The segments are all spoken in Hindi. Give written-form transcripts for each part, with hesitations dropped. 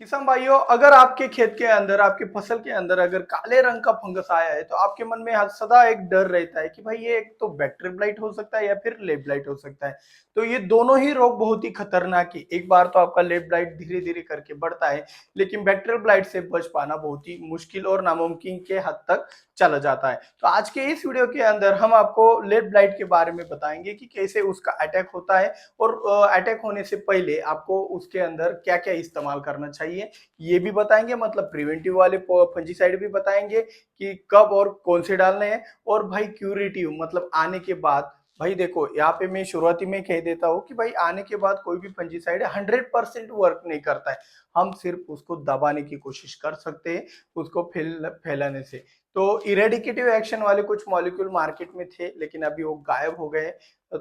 किसान भाइयों, अगर आपके खेत के अंदर, आपके फसल के अंदर अगर काले रंग का फंगस आया है तो आपके मन में सदा एक डर रहता है कि भाई ये एक तो बैक्टीरियल ब्लाइट हो सकता है या फिर लेट ब्लाइट हो सकता है। तो ये दोनों ही रोग बहुत ही खतरनाक है। एक बार तो आपका लेट ब्लाइट धीरे धीरे करके बढ़ता है, लेकिन बैक्टीरियल ब्लाइट से बच पाना बहुत ही मुश्किल और नामुमकिन के हद तक चला जाता है। तो आज के इस वीडियो के अंदर हम आपको लेट ब्लाइट के बारे में बताएंगे कि कैसे उसका अटैक होता है और अटैक होने से पहले आपको उसके अंदर क्या क्या इस्तेमाल करना चाहिए ये भी बताएंगे। मतलब प्रिवेंटिव वाले फंजीसाइड भी बताएंगे कि कब और कौन से डालने हैं। और भाई क्यूरेटिव मतलब आने के बाद, भाई देखो यहाँ पे मैं शुरुआती में कह देता हूँ कि भाई आने के बाद कोई भी फंजीसाइड 100% वर्क नहीं करता है। हम सिर्फ उसको दबाने की कोशिश कर सकते हैं उसको फैलाने से। तो इरेडिकेटिव एक्शन वाले कुछ मॉलिक्यूल मार्केट में थे, लेकिन अभी वो गायब हो गए।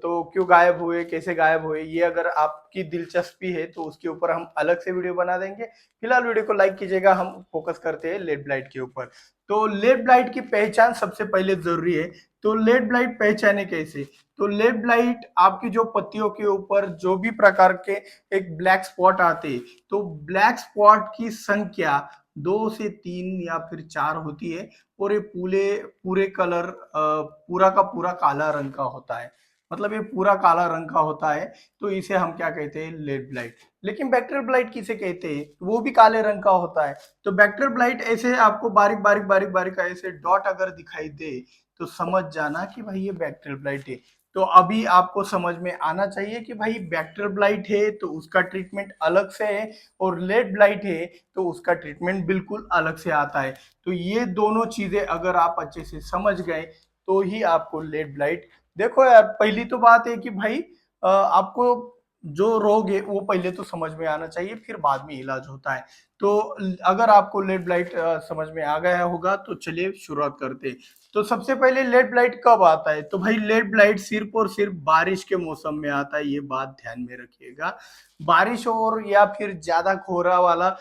तो क्यों गायब हुए, कैसे गायब हुए, ये अगर आपकी दिलचस्पी है तो उसके ऊपर हम अलग से वीडियो बना देंगे। फिलहाल वीडियो को लाइक कीजिएगा, हम फोकस करते हैं लेड ब्लाइट के ऊपर। तो लेड ब्लाइट की पहचान सबसे पहले जरूरी है। तो लेड ब्लाइट पहचाने कैसे? तो लेड ब्लाइट आपकी जो पत्तियों के ऊपर जो भी प्रकार के एक ब्लैक स्पॉट आते हैं, तो ब्लैक स्पॉट की संख्या 2 से 3 या फिर 4 होती है और ये पूरे पूरे कलर पूरा का पूरा काला रंग का होता है। मतलब ये पूरा काला रंग का होता है। तो इसे हम क्या कहते हैं? Late blight. लेकिन बैक्टीरियल ब्लाइट किसे कहते हैं? वो भी काले रंग का होता है। तो बैक्टीरियल ब्लाइट ऐसे आपको बारीक बारीक बारीक बारीक ऐसे डॉट अगर दिखाई दे तो समझ जाना कि भाई ये बैक्टीरियल ब्लाइट है। तो अभी आपको समझ में आना चाहिए कि भाई बैक्टीरियल ब्लाइट है तो उसका ट्रीटमेंट अलग से है, और लेड ब्लाइट है तो उसका ट्रीटमेंट बिल्कुल अलग से आता है। तो ये दोनों चीजें अगर आप अच्छे से समझ गए तो ही आपको लेड ब्लाइट। देखो यार, पहली तो बात है कि भाई आपको जो रोग है वो पहले तो समझ में आना चाहिए, फिर बाद में इलाज होता है। तो अगर आपको लेड ब्लाइट समझ में आ गया होगा तो चलिए शुरुआत करते हैं। तो सबसे पहले लेड ब्लाइट कब आता है? तो भाई लेड ब्लाइट सिर्फ और सिर्फ बारिश के मौसम में आता है, ये बात ध्यान में रखिएगा। बारिश और या फिर ज्यादा कोहरा वाला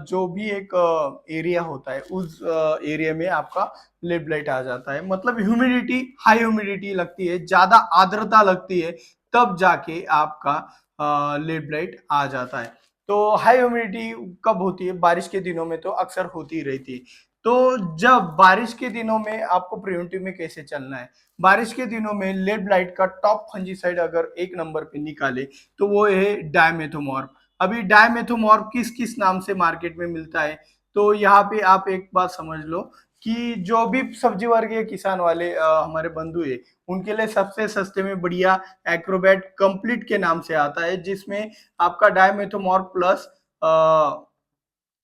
जो भी एक एरिया होता है, उस एरिया में आपका लेड ब्लाइट आ जाता है। मतलब ह्यूमिडिटी, हाई ह्यूमिडिटी लगती है, ज्यादा आर्द्रता लगती है, तब जाके आपका लेड ब्लाइट आ जाता है। तो हाई ह्यूमिडिटी कब होती है? बारिश के दिनों में तो अक्सर होती रहती है। तो जब बारिश के दिनों में आपको प्रिवेंटिव में कैसे चलना है? बारिश के दिनों में लेड ब्लाइट का टॉप फंजीसाइड अगर एक नंबर पे निकाले तो वो है डायमेथोमॉर्फ। अभी डायमेथोमॉर्फ किस किस नाम से मार्केट में मिलता है? तो यहाँ पे आप एक बात समझ लो कि जो भी सब्जी वर्गीय किसान वाले हमारे बंधु है, उनके लिए सबसे सस्ते में बढ़िया एक्रोबैट कंप्लीट के नाम से आता है, जिसमें आपका डायमेथोमॉर्फ प्लस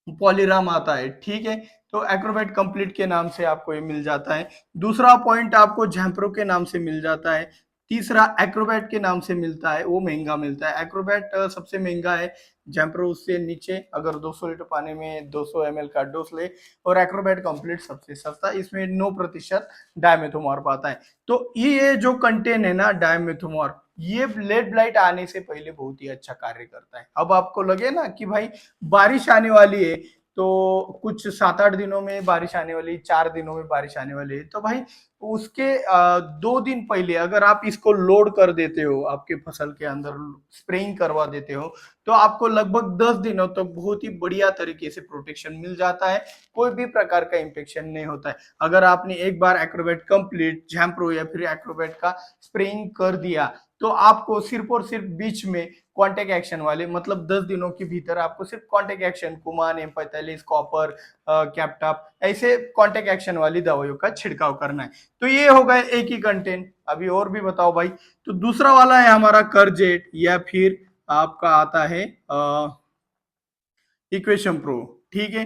पॉलीराम आता है। ठीक है, तो एक्रोबैट कंप्लीट के नाम से आपको ये मिल जाता है। दूसरा पॉइंट आपको जैम्प्रो के नाम से मिल जाता है। तीसरा एक्रोबैट के नाम से मिलता है, वो महंगा मिलता है। एक्रोबैट सबसे महंगा है, जैम्प्रो उससे नीचे। अगर 200 लीटर पानी में 200 ml का डोज ले, और एक्रोबैट कंप्लीट सबसे सस्ता, इसमें 9% डायमेथोमॉर्फ आता है। तो ये जो कंटेन है ना डायमेथोमॉर्फ, ये लेड ब्लाइट आने से पहले बहुत ही अच्छा कार्य करता है। अब आपको लगे ना कि भाई बारिश आने वाली है, तो कुछ 7-8 दिनों में बारिश आने वाली, 4 दिनों में बारिश आने वाली है, तो भाई उसके 2 दिन पहले अगर आप इसको लोड कर देते हो, आपके फसल के अंदर स्प्रेइंग करवा देते हो, तो आपको लगभग 10 दिनों तक बहुत ही बढ़िया तरीके से प्रोटेक्शन मिल जाता है। कोई भी प्रकार का इंफेक्शन नहीं होता है। अगर आपने एक बार एक्रोबैट कंप्लीट, जैम्प्रो या फिर एक्रोबैट का स्प्रेइंग कर दिया, तो आपको सिर्फ और सिर्फ बीच में कॉन्टेक्ट एक्शन वाले, मतलब 10 दिनों के भीतर आपको सिर्फ contact action, Kumaan, M45, copper, Captaf, ऐसे कॉन्टेक्ट एक्शन वाली दवाइयों का छिड़काव करना है। तो ये हो गए एक ही कंटेंट। अभी और भी बताओ भाई। तो दूसरा वाला है हमारा करजेट, या फिर आपका आता है इक्वेशन प्रो। ठीक है,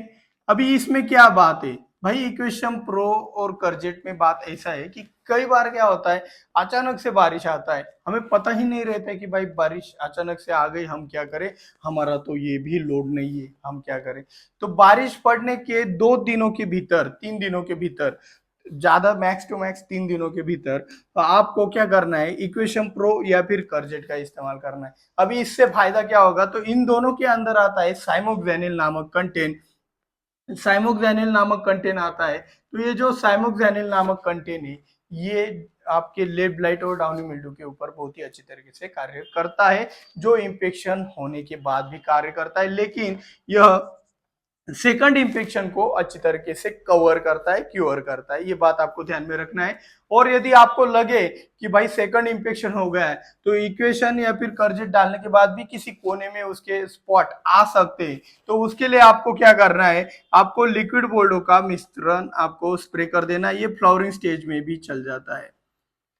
अभी इसमें क्या बात है भाई? इक्वेशन प्रो और करजेट में बात ऐसा है कि कई बार क्या होता है, अचानक से बारिश आता है, हमें पता ही नहीं रहता है कि भाई बारिश अचानक से आ गई, हम क्या करें, हमारा तो ये भी लोड नहीं है, हम क्या करें। तो बारिश पड़ने के 2 दिनों के भीतर, 3 दिनों के भीतर, ज्यादा मैक्स टू मैक्स 3 दिनों के भीतर, तो आपको क्या करना है, इक्वेशन प्रो या फिर करजेट का इस्तेमाल करना है। अभी इससे फायदा क्या होगा? तो इन दोनों के अंदर आता है साइमोक्सेनिल नामक कंटेन। साइमोक्सेनिल नामक कंटेन आता है। तो ये जो साइमोक्सेनिल नामक कंटेन है, ये आपके लेड ब्लाइट और डाउनी मिल्ड्यू के ऊपर बहुत ही अच्छी तरीके से कार्य करता है, जो इंफेक्शन होने के बाद भी कार्य करता है। लेकिन यह सेकंड इंफेक्शन को अच्छी तरीके से कवर करता है, क्योर करता है। ये बात आपको ध्यान में रखना है। और यदि आपको लगे कि भाई सेकंड इंफेक्शन हो गया है, तो इक्वेशन या फिर कर्जेट डालने के बाद भी किसी कोने में उसके स्पॉट आ सकते हैं, तो उसके लिए आपको क्या करना है, आपको लिक्विड बोल्डो का मिश्रण आपको स्प्रे कर देना। ये फ्लावरिंग स्टेज में भी चल जाता है।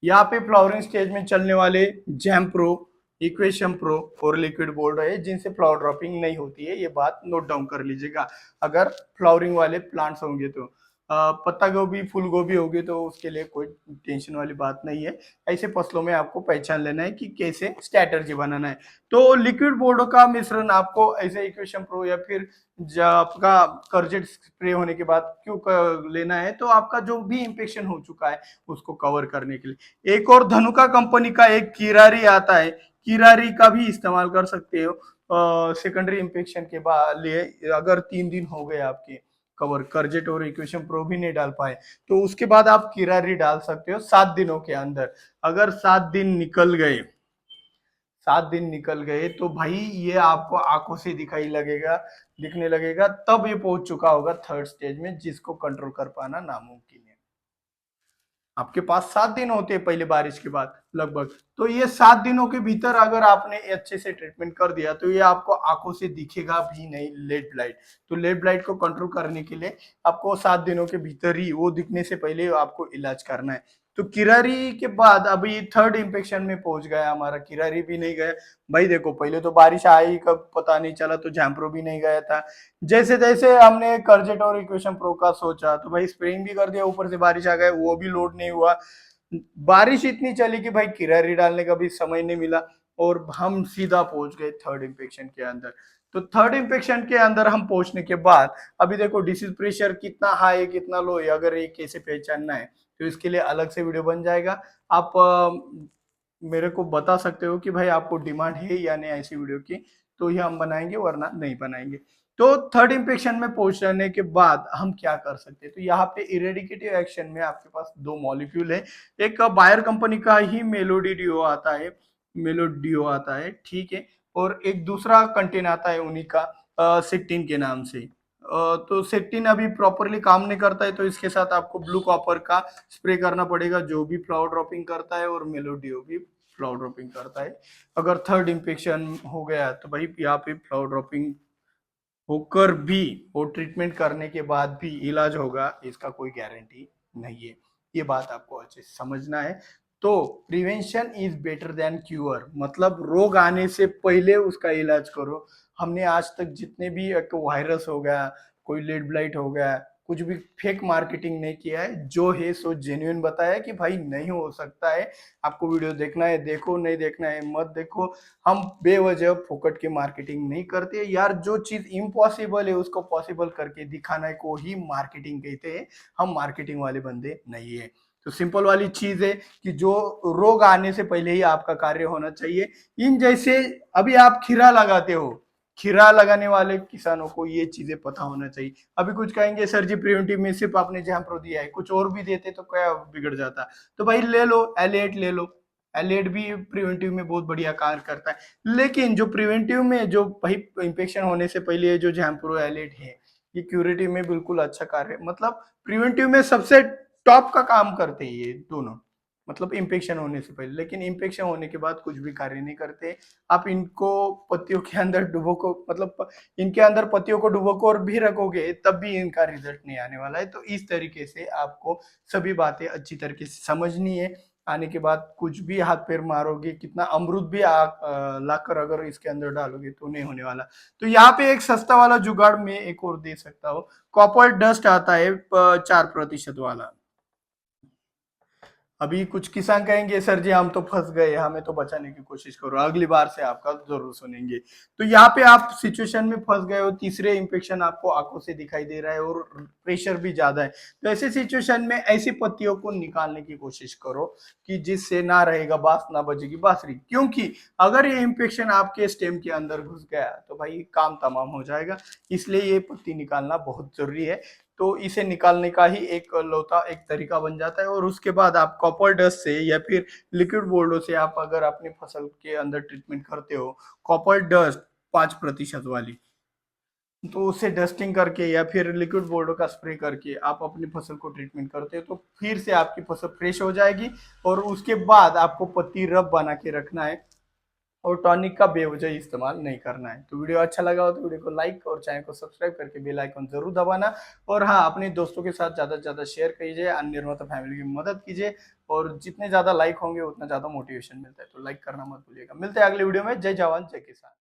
यहाँ पे फ्लावरिंग स्टेज में चलने वाले जैम प्रो, इक्वेशन प्रो और लिक्विड बोल्ड है, जिनसे फ्लावर ड्रॉपिंग नहीं होती है। ये बात नोट डाउन कर लीजिएगा। अगर फ्लावरिंग वाले प्लांट्स होंगे तो पत्ता गोभी, फूल गोभी होगी तो उसके लिए कोई टेंशन वाली बात नहीं है। ऐसे फसलों में आपको पहचान लेना है कि कैसे स्ट्रैटेजी बनाना है। तो लिक्विड बोर्डो का मिश्रण आपको ऐसे इक्वेशन प्रो या फिर जब आपका कर्जेट स्प्रे होने के बाद क्यों लेना है, तो आपका जो भी इंफेक्शन हो चुका है उसको कवर करने के लिए। एक और धनुका कंपनी का एक किरारी आता है, किरारी का भी इस्तेमाल कर सकते हो सेकेंडरी इंफेक्शन के बाद लिए। अगर 3 दिन हो गए आपके कवर, कर्जेट और इक्वेशन प्रो भी नहीं डाल पाए, तो उसके बाद आप किरारी डाल सकते हो 7 दिनों के अंदर। अगर 7 दिन निकल गए, 7 दिन निकल गए तो भाई ये आपको आंखों से दिखाई लगेगा, दिखने लगेगा, तब ये पहुंच चुका होगा थर्ड स्टेज में, जिसको कंट्रोल कर पाना नामुमकिन है। आपके पास 7 दिन होते हैं पहले बारिश के बाद लगभग, तो ये 7 दिनों के भीतर अगर आपने अच्छे से ट्रीटमेंट कर दिया तो ये आपको आंखों से दिखेगा भी नहीं लेड ब्लाइट। तो लेड ब्लाइट को कंट्रोल करने के लिए आपको 7 दिनों के भीतर ही, वो दिखने से पहले आपको इलाज करना है। तो किरारी के बाद अभी थर्ड इंफेक्शन में पहुंच गया हमारा, किरारी भी नहीं गया। भाई देखो, पहले तो बारिश आई कब पता नहीं चला, तो जैम्प्रो भी नहीं गया था। जैसे जैसे हमने कर्जेट और इक्वेशन प्रो का सोचा, तो भाई स्प्रेइंग भी कर दिया, ऊपर से बारिश आ गई, वो भी लोड नहीं हुआ। बारिश इतनी चली कि भाई किरारी डालने का भी समय नहीं मिला, और हम सीधा पहुंच गए थर्ड इंफेक्शन के अंदर। तो थर्ड इंफेक्शन के अंदर हम पहुंचने के बाद अभी देखो डिसीज प्रेशर कितना हाई है कितना लो है, अगर ये कैसे पहचानना है तो इसके लिए अलग से वीडियो बन जाएगा। आप मेरे को बता सकते हो कि भाई आपको डिमांड है या नहीं ऐसी वीडियो की, तो ये हम बनाएंगे, वरना नहीं बनाएंगे। तो थर्ड इंफेक्शन में पहुंचने के बाद हम क्या कर सकते हैं, तो यहाँ पे इरेडिकेटिव एक्शन में आपके पास 2 मॉलिक्यूल है। एक बायर कंपनी का ही मेलोडीडियो आता है, मेलोडियो आता है, ठीक है। और एक दूसरा कंटेन आता है उन्हीं का, सिक्टिन के नाम से। तो सेक्टिन अभी प्रॉपरली काम नहीं करता है, तो इसके साथ आपको ब्लू कॉपर का स्प्रे करना पड़ेगा, जो भी फ्लावर ड्रॉपिंग करता है, और मेलोडियो भी फ्लावर ड्रॉपिंग करता है। अगर थर्ड इंफेक्शन हो गया तो भाई यहाँ पे फ्लावर ड्रॉपिंग होकर भी, वो ट्रीटमेंट करने के बाद भी इलाज होगा, इसका कोई गारंटी नहीं है। ये बात आपको अच्छे से समझना है। तो prevention is better than cure, मतलब रोग आने से पहले उसका इलाज करो। हमने आज तक जितने भी, एक वायरस हो गया, कोई लेड ब्लाइट हो गया, कुछ भी फेक मार्केटिंग नहीं किया है, जो है सो जेन्युइन बताया कि भाई नहीं हो सकता है। आपको वीडियो देखना है देखो, नहीं देखना है मत देखो। हम बेवजह फोकट की मार्केटिंग नहीं करते यार। जो चीज इम्पॉसिबल है उसको पॉसिबल करके दिखाना को ही मार्केटिंग कहते हैं। हम मार्केटिंग वाले बंदे नहीं है। तो सिंपल वाली चीज है कि जो रोग आने से पहले ही आपका कार्य होना चाहिए। इन जैसे अभी आप खीरा लगाते हो, खीरा लगाने वाले किसानों को ये चीजें पता होना चाहिए। अभी कुछ कहेंगे सर जी प्रिवेंटिव में सिर्फ आपने जहां प्रो दिया है, कुछ और भी देते तो क्या बिगड़ जाता। तो भाई ले लो एलिएट, ले लो एलिएट भी प्रिवेंटिव में बहुत बढ़िया कार्य करता है। लेकिन जो प्रिवेंटिव में, जो भाई इंफेक्शन होने से पहले जो जैम्प्रो एलिएट है, ये क्यूरेटिव में बिल्कुल अच्छा कार्य, मतलब प्रिवेंटिव में सबसे टॉप का काम करते हैं ये दोनों, मतलब इंफेक्शन होने से पहले। लेकिन इंफेक्शन होने के बाद कुछ भी कार्य नहीं करते। आप इनको पत्तियों के अंदर डुबो को, मतलब इनके अंदर पत्तियों को डुबो को और भी रखोगे तब भी इनका रिजल्ट नहीं आने वाला है। तो इस तरीके से आपको सभी बातें अच्छी तरीके से समझनी है। आने के बाद कुछ भी हाथ पैर मारोगे, कितना अमरूद भी लाकर अगर इसके अंदर डालोगे तो नहीं होने वाला। तो यहाँ पे एक सस्ता वाला जुगाड़ में एक और दे सकता हूँ। कॉपर डस्ट आता है 4% वाला। अभी कुछ किसान कहेंगे सर जी हम तो फंस गए, हमें तो बचाने की कोशिश करो, अगली बार से आपका जरूर सुनेंगे। तो यहाँ पे आप सिचुएशन में फंस गए हो, तीसरे इंफेक्शन आपको आंखों से दिखाई दे रहा है और प्रेशर भी ज्यादा है, तो ऐसे सिचुएशन में ऐसी पत्तियों को निकालने की कोशिश करो कि जिससे ना रहेगा बांस, ना बजेगी बांसुरी। क्योंकि अगर ये इंफेक्शन आपके स्टेम के अंदर घुस गया तो भाई काम तमाम हो जाएगा। इसलिए ये पत्ती निकालना बहुत जरूरी है। तो इसे निकालने का ही एक लौता एक तरीका बन जाता है। और उसके बाद आप कॉपर डस्ट से या फिर लिक्विड बोर्डो से आप अगर अपनी फसल के अंदर ट्रीटमेंट करते हो, कॉपर डस्ट 5% वाली, तो उससे डस्टिंग करके या फिर लिक्विड बोर्डो का स्प्रे करके आप अपनी फसल को ट्रीटमेंट करते हो तो फिर से आपकी फसल फ्रेश हो जाएगी। और उसके बाद आपको पत्ती रब बना के रखना है और टॉनिक का बेवजह इस्तेमाल नहीं करना है। तो वीडियो अच्छा लगा हो तो वीडियो को लाइक और चैनल को सब्सक्राइब करके बेल आइकन जरूर दबाना। और हाँ, अपने दोस्तों के साथ ज़्यादा से ज़्यादा शेयर कीजिए, अन्य निर्माता फैमिली की मदद कीजिए। और जितने ज़्यादा लाइक होंगे उतना ज़्यादा मोटिवेशन मिलता है, तो लाइक करना मत भूलिएगा। मिलते हैं अगले वीडियो में। जय जवान जय किसान।